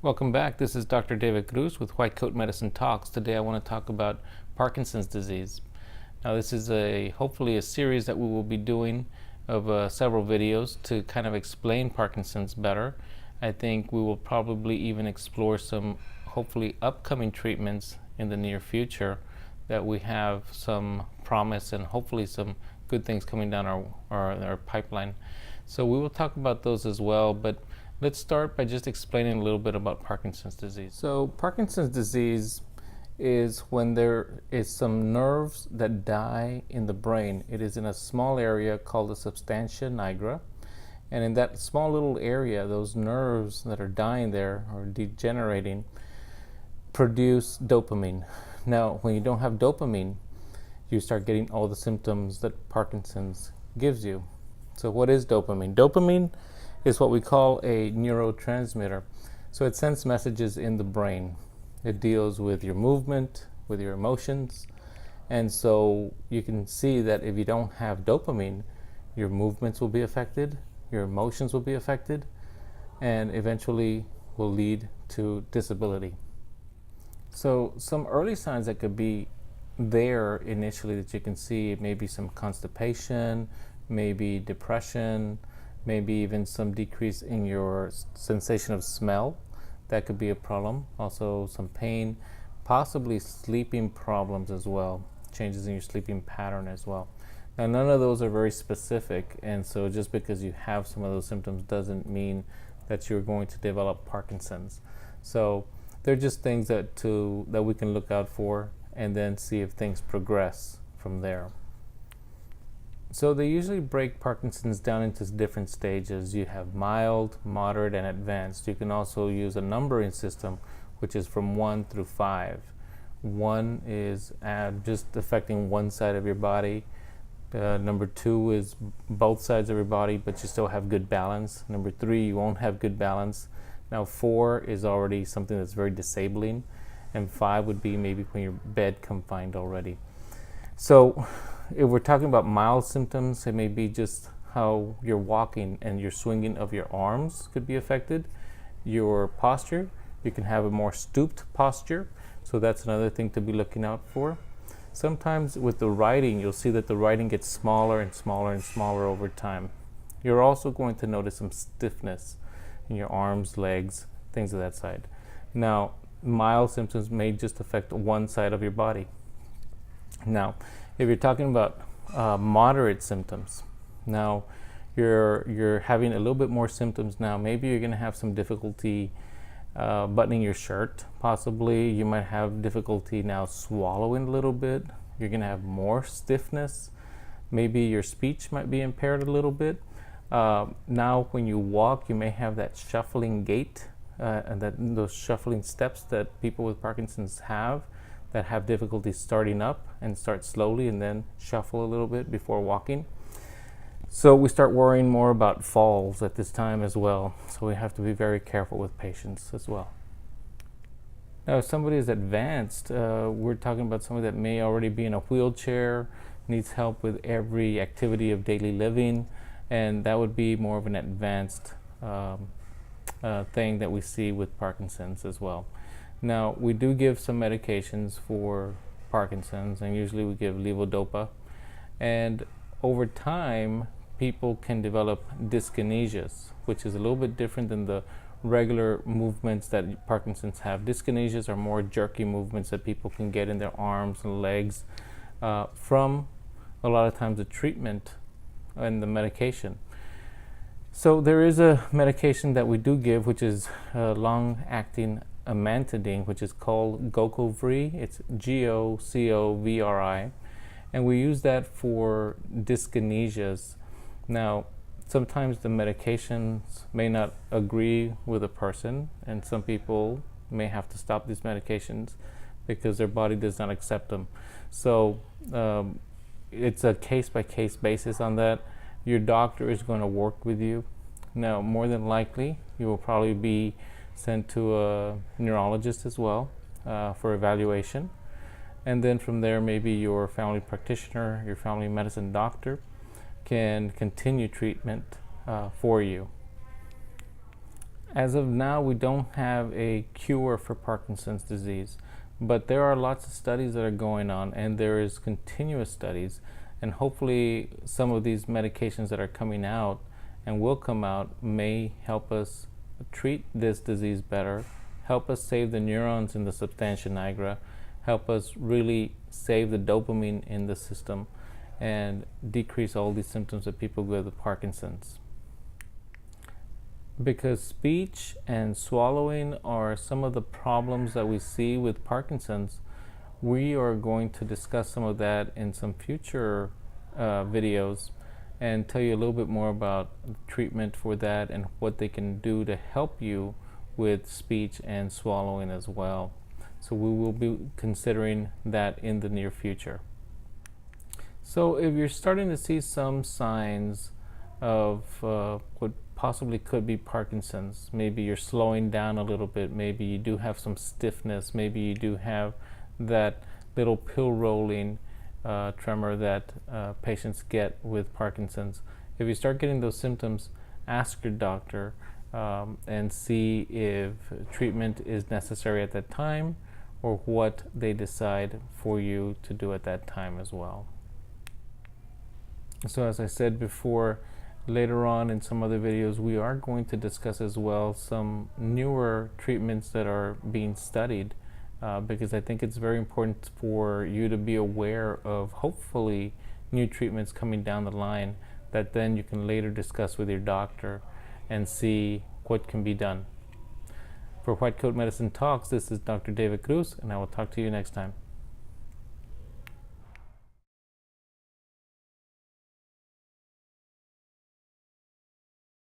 Welcome back. This is Dr. David Cruz with White Coat Medicine Talks. Today I want to talk about Parkinson's disease. Now this is hopefully a series that we will be doing of several videos to kind of explain Parkinson's better. I think we will probably even explore some hopefully upcoming treatments in the near future that we have some promise and hopefully some good things coming down our pipeline. So we will talk about those as well, but let's start by just explaining a little bit about Parkinson's disease. So Parkinson's disease is when there is some nerves that die in the brain. It is in a small area called the substantia nigra. And in that small little area, those nerves that are dying there or degenerating produce dopamine. Now, when you don't have dopamine, you start getting all the symptoms that Parkinson's gives you. So what is dopamine? Dopamine is what we call a neurotransmitter. So it sends messages in the brain. It deals with your movement, with your emotions. And so you can see that if you don't have dopamine, your movements will be affected, your emotions will be affected, and eventually will lead to disability. So some early signs that could be there initially that you can see, maybe some constipation, maybe depression, maybe even some decrease in your sensation of smell. That could be a problem. Also some pain, possibly sleeping problems as well, changes in your sleeping pattern as well. Now none of those are very specific, and so just because you have some of those symptoms doesn't mean that you're going to develop Parkinson's. So they're just things that we can look out for and then see if things progress from there. So they usually break Parkinson's down into different stages. You have mild, moderate, and advanced. You can also use a numbering system, which is from 1 through 5. 1 is just affecting one side of your body. Number 2 is both sides of your body, but you still have good balance. Number 3, you won't have good balance. Now 4 is already something that's very disabling. And 5 would be maybe when you're bed confined already. So if we're talking about mild symptoms, it may be just how you're walking and your swinging of your arms could be affected. Your posture, you can have a more stooped posture, so that's another thing to be looking out for. Sometimes with the writing, you'll see that the writing gets smaller and smaller and smaller over time. You're also going to notice some stiffness in your arms, legs, things of that side. Now, mild symptoms may just affect one side of your body. Now, if you're talking about moderate symptoms, now you're having a little bit more symptoms now. Maybe you're going to have some difficulty buttoning your shirt. Possibly you might have difficulty now swallowing a little bit. You're going to have more stiffness. Maybe your speech might be impaired a little bit. Now when you walk, you may have that shuffling gait and those shuffling steps that people with Parkinson's have, that have difficulty starting up and start slowly and then shuffle a little bit before walking. So we start worrying more about falls at this time as well. So we have to be very careful with patients as well. Now if somebody is advanced, we're talking about somebody that may already be in a wheelchair, needs help with every activity of daily living, and that would be more of an advanced thing that we see with Parkinson's as well. Now, we do give some medications for Parkinson's, and usually we give levodopa. And over time, people can develop dyskinesias, which is a little bit different than the regular movements that Parkinson's have. Dyskinesias are more jerky movements that people can get in their arms and legs from a lot of times the treatment and the medication. So there is a medication that we do give, which is long-acting amantadine, which is called Gocovri. It's Gocovri, and we use that for dyskinesias. Now, sometimes the medications may not agree with a person, and some people may have to stop these medications because their body does not accept them. So it's a case-by-case basis on that. Your doctor is going to work with you. Now, more than likely, you will probably be sent to a neurologist as well for evaluation. And then from there, maybe your family practitioner, your family medicine doctor can continue treatment for you. As of now, we don't have a cure for Parkinson's disease, but there are lots of studies that are going on, and there is continuous studies, and hopefully some of these medications that are coming out and will come out may help us treat this disease better, help us save the neurons in the substantia nigra, help us really save the dopamine in the system, and decrease all these symptoms that people get with Parkinson's. Because speech and swallowing are some of the problems that we see with Parkinson's, we are going to discuss some of that in some future videos and tell you a little bit more about treatment for that and what they can do to help you with speech and swallowing as well. So we will be considering that in the near future. So if you're starting to see some signs of what possibly could be Parkinson's, maybe you're slowing down a little bit, maybe you do have some stiffness, maybe you do have that little pill rolling tremor that patients get with Parkinson's. If you start getting those symptoms, ask your doctor and see if treatment is necessary at that time or what they decide for you to do at that time as well. So as I said before, later on in some other videos, we are going to discuss as well some newer treatments that are being studied because I think it's very important for you to be aware of hopefully new treatments coming down the line that then you can later discuss with your doctor and see what can be done. For White Coat Medicine Talks, this is Dr. David Cruz, and I will talk to you next time.